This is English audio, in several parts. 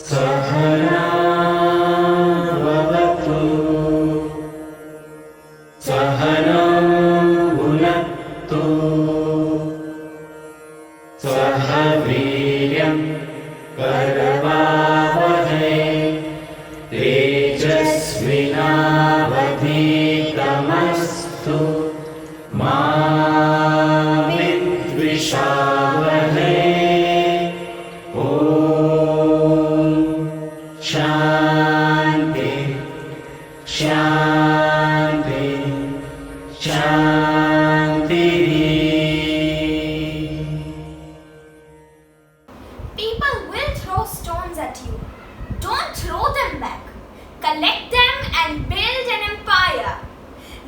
सहनावतु सहनौ भुनक्तु सह वीर्यं करवावहै तेजस्विनावधीतमस्तु मा विद्विषावहै। ॐ शान्ति शान्ति शान्तिः। People will throw stones at you. Don't throw them back. Collect them and build an empire.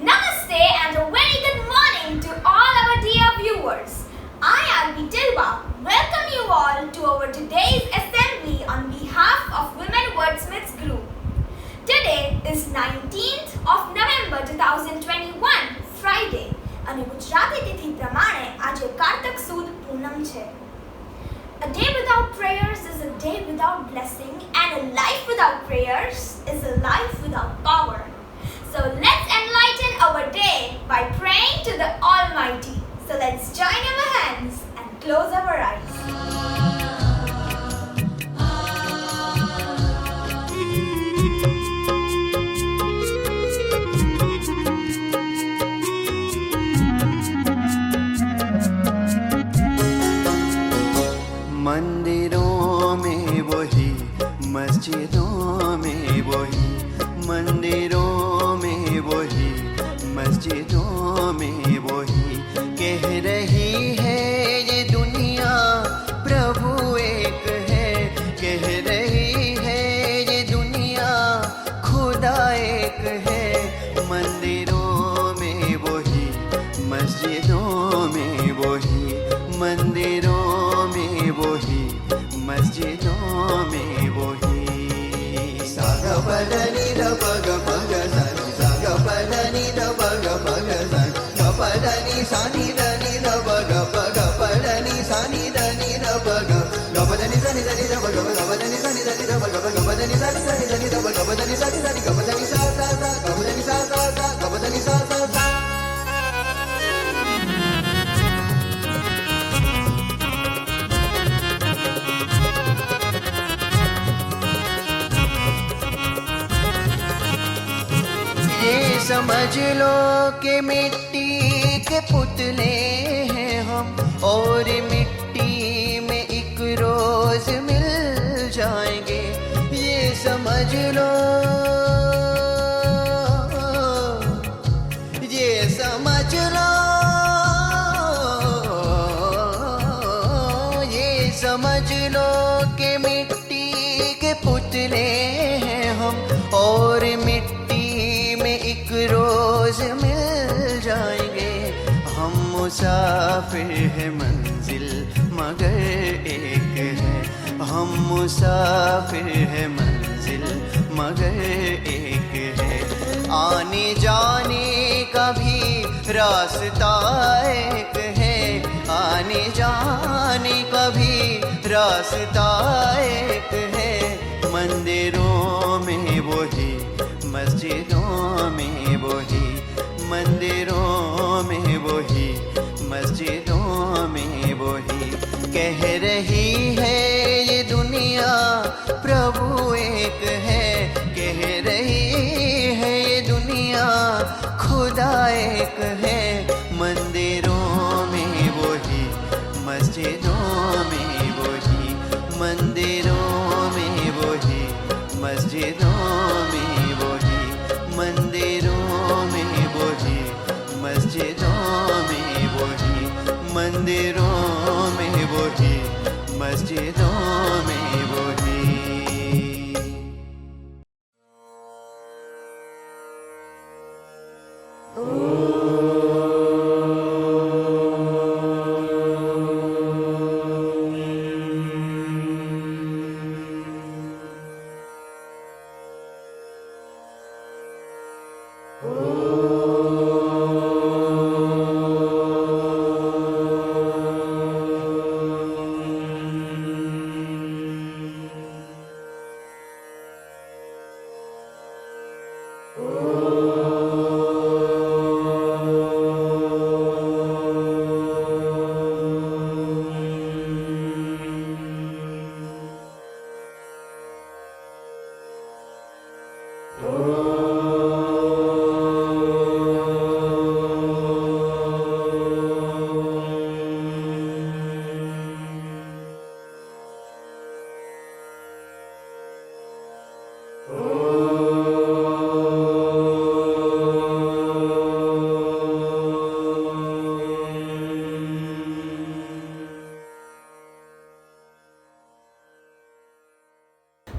Namaste and a very good morning to all our dear viewers. I, Alvi Tilba, welcome you all to our today's assembly on behalf of Women Wordsmiths Group. Today is 19th of November 2021, Friday. અને ગુજરાતી તિથિ પ્રમાણે આજે કારતક સુદ પૂનમ છે. A day without prayers is a day without blessing, and a life without prayers is a life without power. So let's enlighten our day by praying to the Almighty. So let's join our hands and close our eyes. मंदिरों में वही, मस्जिदों में वही, मंदिरों में वही, मस्जिदों में वही, कह रही है ये दुनिया प्रभु एक है, कह रही है ये दुनिया खुदा एक है। मंदिरों में वही, मस्जिदों में वही, मंदिरों में वही, मस्जिदों में वही। साग पदनी द पग पग सन, साग पदनी द पग पग सन, ग पदनी सानी दनी द पग पग पदनी सानी दनी द पग, ग पदनी सानी दनी द पग, ग पदनी सानी दनी द पग, ग पदनी सानी दनी द पग, ग पदनी सानी दनी, ग पदनी सा सा सा, ग पदनी सा सा सा, ग पदनी सा सा सा। ये समझ लो कि मिट्टी के पुतले हैं हम, और मिट्टी में एक रोज मिल जाएंगे। ये समझ लो, ये समझ लो, ये समझ लो कि मिट्टी के पुतले हैं हम, और मिट्टी एक रोज मिल जाएंगे। हम मुसाफिर है मंजिल मगर एक है, हम मुसाफिर है मंजिल मगर एक है। आने जाने का भी रास्ता एक है, आने जाने का भी रास्ता एक है। मंदिरों में वही, मस्जिदों में वही, मंदिरों में वही, मस्जिदों में वही, कह रही है ये दुनिया प्रभु एक है, कह रही है ये दुनिया खुदा एक है। मंदिरों में वही, मस्जिदों में वही, मंदिरों में वही, मस्जिदों में वही, मंदिरों में वही, मस्जिदों में वही, मंदिरों में वही, मस्जिदों में वही।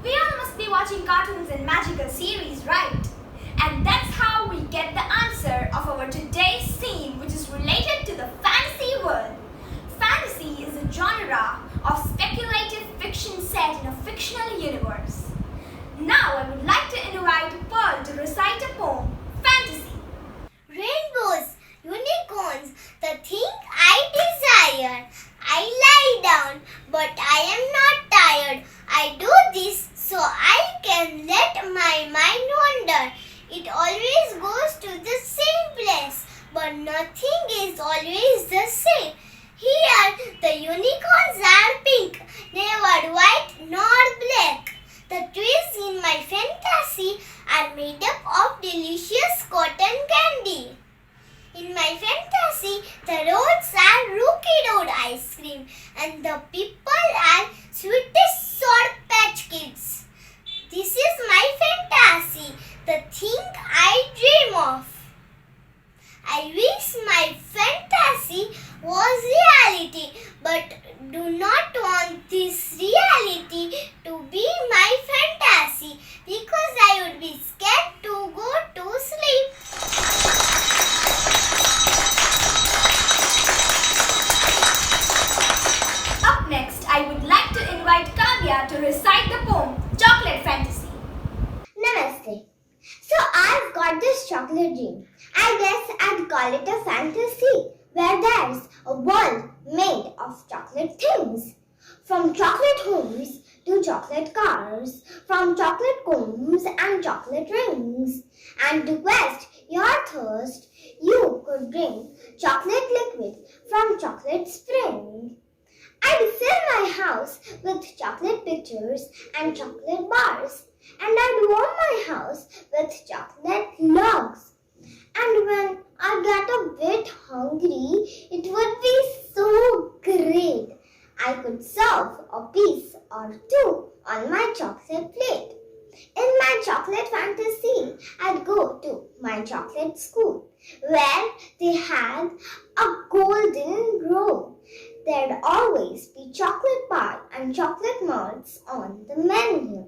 We all must be watching cartoons and magical series, right? And that's how we get the answer of our today's theme, which is related to the fantasy world. Fantasy is a genre of speculative fiction set in a fictional universe. Now I would like to invite Pearl to recite a poem, Fantasy. Rainbows, unicorns, the thing I desire. I lie down, but I am not tired. I do this so I can let my mind wander. It always goes to the same place, but nothing is always the same. Here, the unicorns are pink, never white nor black. The trees in my fantasy are made up of delicious cotton candy. In my fantasy, the roads are Rookie Road ice cream and the people are sweetest Sour Patch Kids. This is my fantasy, the thing I dream of. I wish my fantasy was reality, but do not want this reality to be my fantasy because I would be scared to go to sleep. Up next, I would like to invite Kavya to recite the poem, Chocolate Fantasy. Namaste. So I've got this chocolate dream. I guess I'd call it a fantasy where there's a world made of chocolate things. From chocolate homes to chocolate cars, from chocolate combs and chocolate rings. And to quest your thirst, you could drink chocolate liquid from chocolate spring. I'd fill my house with chocolate pictures and chocolate bars. And I'd warm my house with chocolate logs. And when I got a bit hungry, it would be so great. I could serve a piece or two on my chocolate plate. In my chocolate fantasy, I'd go to my chocolate school where they had a golden row. There'd always be chocolate bar and chocolate malts on the menu.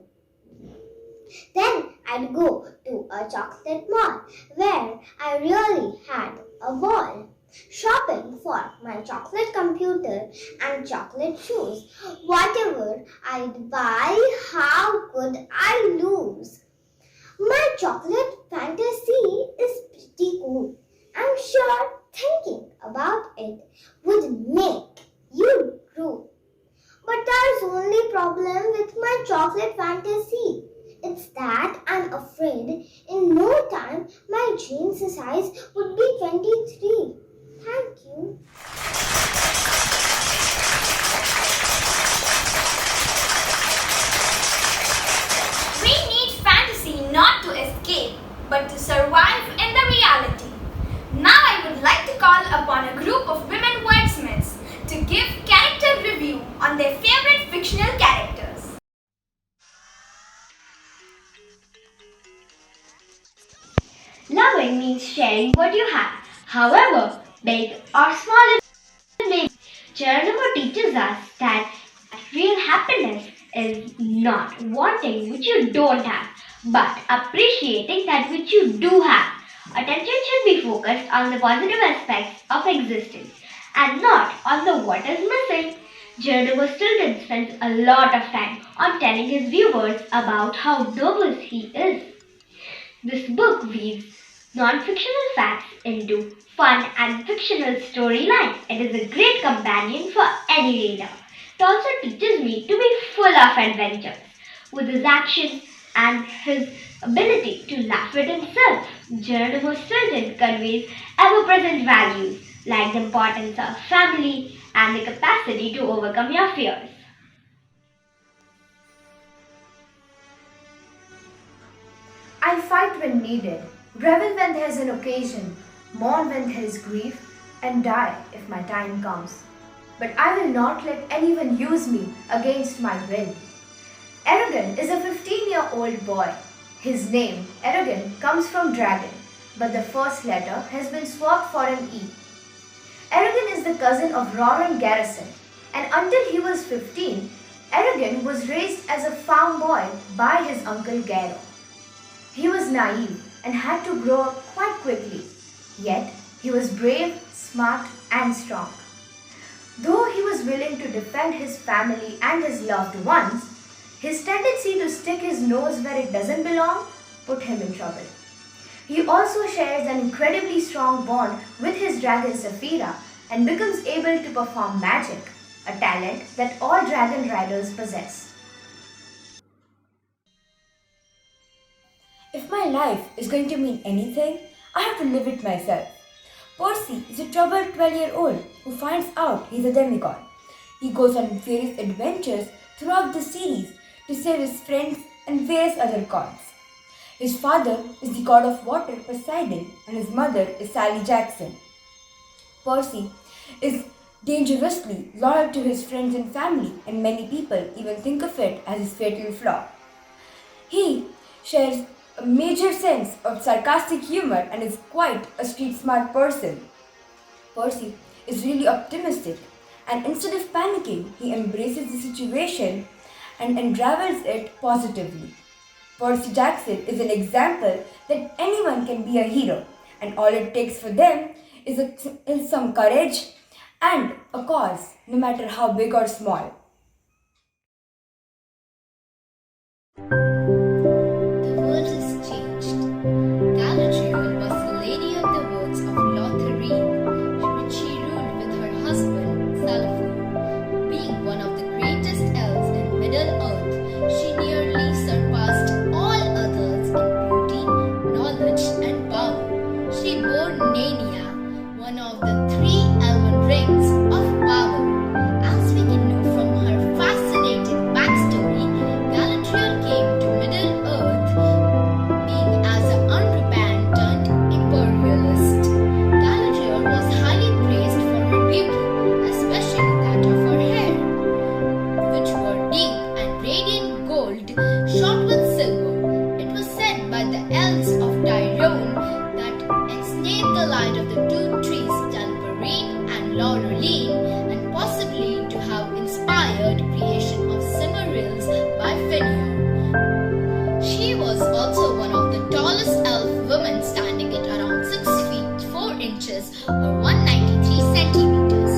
Then I'd go to a chocolate mall where I really had a ball, shopping for my chocolate computer and chocolate shoes. Whatever I'd buy, how could I lose? My chocolate fantasy is pretty cool. I'm sure thinking about it would make you drool. But there's only problem with my chocolate fantasy. It's that I'm afraid in no time my dream size would be 23. Thank you. We need fantasy not to escape, but to survive in the reality. Now I would like to call upon a group of women wordsmiths to give character review on their favorite fictional characters. Loving means sharing what you have, however big or small it may be. Geronimo teaches us that real happiness is not wanting which you don't have, but appreciating that which you do have. Attention should be focused on the positive aspects of existence and not on the what is missing. Geronimo Stilton spends a lot of time on telling his viewers about how nervous he is. This book weaves non-fictional facts into fun and fictional storylines. It is a great companion for any reader. It also teaches me to be full of adventures. With his actions, and his ability to laugh at himself. Geronimo Stilton conveys ever-present values like the importance of family and the capacity to overcome your fears. I fight when needed, revel when there's an occasion, mourn when there is grief, and die if my time comes. But I will not let anyone use me against my will. Aragon is a 15-year-old boy. His name, Aragon, comes from dragon, but the first letter has been swapped for an E. Aragon is the cousin of Roran Garrison, and until he was 15, Aragon was raised as a farm boy by his uncle Garo. He was naive and had to grow up quite quickly, yet he was brave, smart and strong. Though he was willing to defend his family and his loved ones, his tendency to stick his nose where it doesn't belong put him in trouble. He also shares an incredibly strong bond with his dragon Saphira and becomes able to perform magic, a talent that all dragon riders possess. If my life is going to mean anything, I have to live it myself. Percy is a troubled 12-year-old who finds out he's a demigod. He goes on various adventures throughout the series to save his friends and various other gods. His father is the god of water Poseidon and his mother is Sally Jackson. Percy is dangerously loyal to his friends and family, and many people even think of it as his fatal flaw. He shares a major sense of sarcastic humor and is quite a street-smart person. Percy is really optimistic, and instead of panicking, he embraces the situation and unravels it positively. Percy Jackson is an example that anyone can be a hero, and all it takes for them is some courage and a cause, no matter how big or small. The world has changed. Galadriel was the lady of the woods of Lothlorien, which she ruled with her husband, Salafur. Being one of the greatest elves in Middle-earth, she nearly surpassed all others in beauty, knowledge, and power. She bore Nania, one of the 3 elven rings of power. As we can know from her fascinating backstory, Galadriel came to Middle-earth being as an unrepentant imperialist. Galadriel was highly praised for her beauty, especially that of her hair, which were deep and radiant gold shot with silver. It was said by the elves of Tyrone that ensnared the light of the 2 trees, Talbarine and Laureline, and possibly to have inspired creation of Silmarils by Fenrir. She was also one of the tallest elf women, standing at around 6 feet 4 inches or 193 centimeters.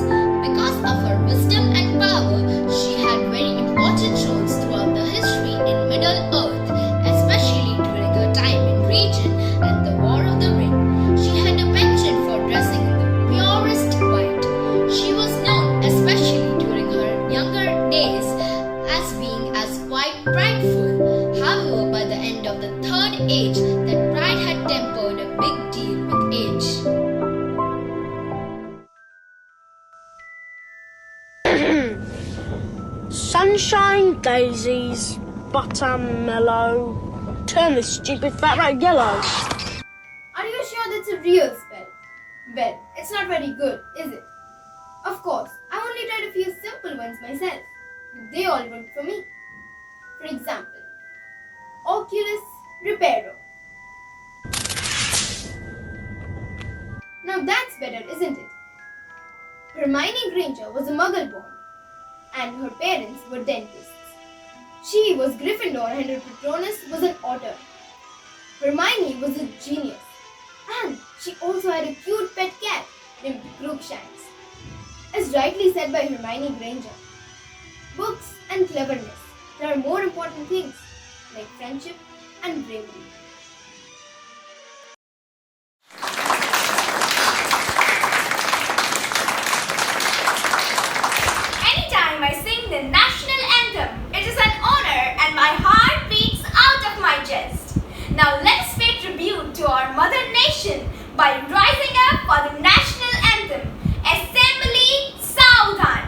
Because of her wisdom and power, she had very important roles throughout the history in Middle-earth, especially during her time in Region and the War of the Ring. She had a penchant for dressing in the purest white. She was known, especially during her younger days, as being as quite prideful. However, by the end of the 3rd age, that pride had tempered a big deal with age. Sunshine, daisies, buttermellow, turn this stupid fat rat yellow. Are you sure that's a real spell? Well, it's not very good, is it? Of course, I only tried a few simple ones myself, but they all worked for me. For example, Oculus Reparo. Now that's better, isn't it? Hermione Granger was a Muggle born, and her parents were dentists. She was Gryffindor and her Patronus was an otter. Hermione was a genius, and she also had a cute pet cat named Crookshanks. As rightly said by Hermione Granger, books and cleverness, there are more important things like friendship and bravery. Anytime I sing the national anthem, it is an honor and my heart beats out of my our mother nation by rising up for the national anthem. Assembly, Saudhan.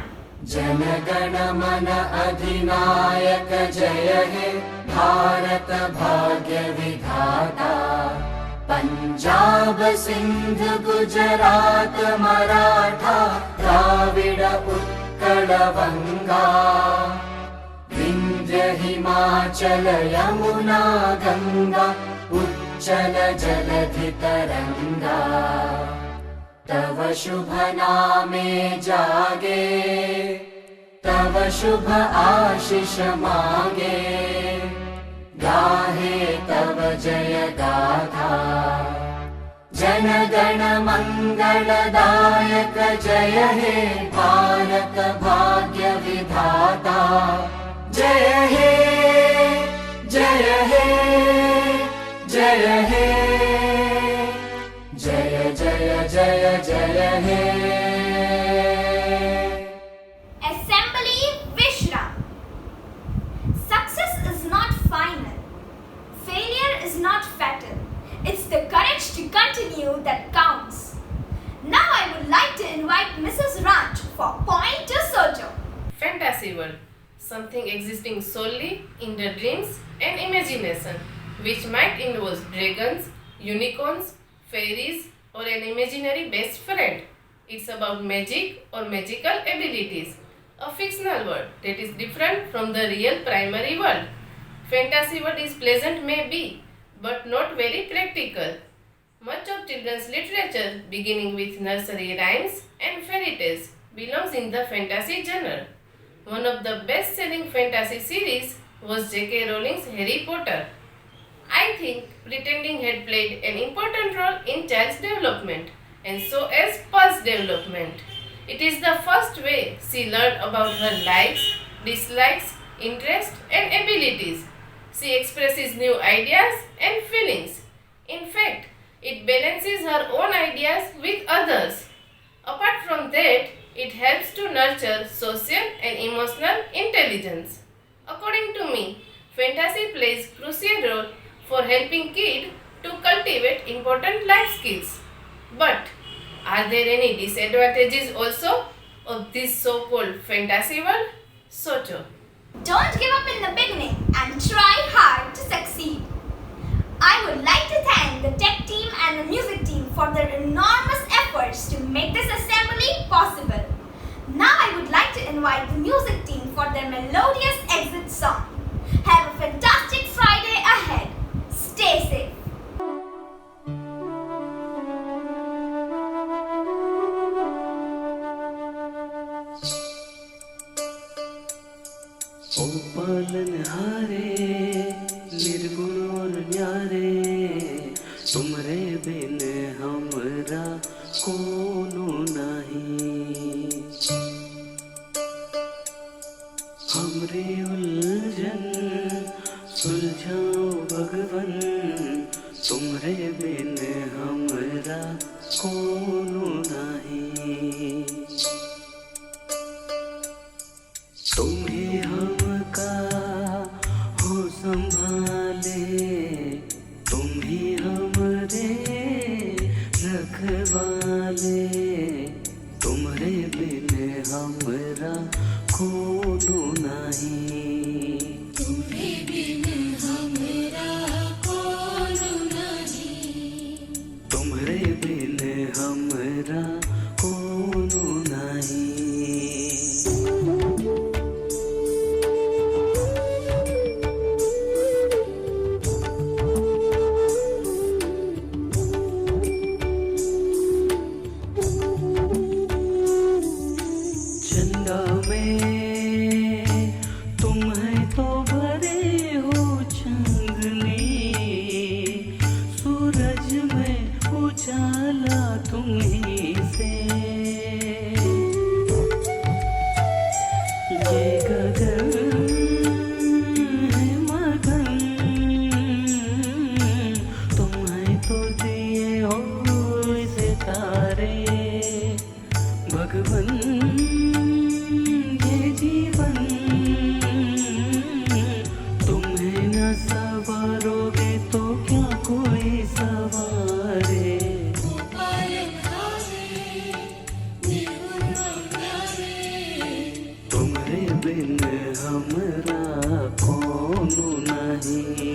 Jana Gana मन अधिनायक जय हे भारत भाग्य विधाता पंजाब सिंध गुजरात मराठा द्राविड उत्कल गंगा विंध्य हिमाचल यमुना गंगा उच्चल जलधि तरंगा तव शुभ नामे जागे तव शुभ आशीष मांगे गाहे तव जय गाथा जन गण मंगलदायक जय हे भारत भाग्य विधाता जय हे जय हे जय हे जय जय जय जय हे Assembly, Vishram. Success is not final. Failure is not fatal. It's the courage to continue that counts. Now I would like to invite Mrs. Ranch for point to Sojo. Fantasy world, something existing solely in the dreams and imagination, which might involve dragons, unicorns, fairies, or an imaginary best friend. It's about magic or magical abilities, a fictional world that is different from the real primary world. Fantasy world is pleasant maybe, but not very practical. Much of children's literature, beginning with nursery rhymes and fairy tales, belongs in the fantasy genre. One of the best-selling fantasy series was J.K. Rowling's Harry Potter. I think pretending had played an important role in child's development, and so as pulse development. It is the first way she learned about her likes, dislikes, interests, and abilities. She expresses new ideas and feelings. In fact, it balances her own ideas with others. Apart from that, it helps to nurture social and emotional intelligence. According to me, fantasy plays a crucial role for helping kids to cultivate important life skills. But are there any disadvantages also of this so-called fantasy world? Socho. Don't give up in the beginning and try hard to succeed. I would like to thank the tech team and the music team for their enormous efforts to make this assembly possible. Now I would like to invite the music team for their melodious exit song. Have a fantastic Friday ahead. Stay safe. ओ पालनहारे निर्गुण और न्यारे तुमरे बिन हमरा कोनो नहीं हमरे उलझन सुलझाओ भगवन तुमरे बिन हमरा कोनो नहीं तुम्हें हमका हो संभाले तुम ही हमरे रखवाले तुमरे बिन हमरा कोनो नहीं तुम्हे बिन हमरा कोनो नहीं तुमरे बिन हमरा कोनो नहीं भगवन ये जीवन तुम्हें न सवारोगे तो क्या कोई सवार हमरा कोनो नहीं।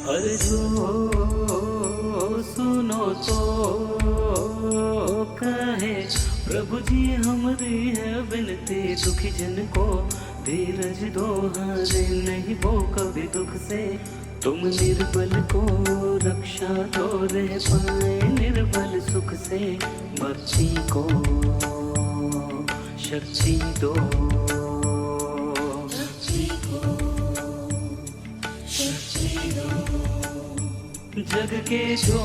अरे जो सुनो तो कहे प्रभु जी हमारी है विनती, दुखी जन को धीरज दो, हारे नहीं वो कभी दुख से, तुम निर्बल को रक्षा दो, रह पाए निर्बल सुख से, भक्ति को शक्ति दो। जग के जो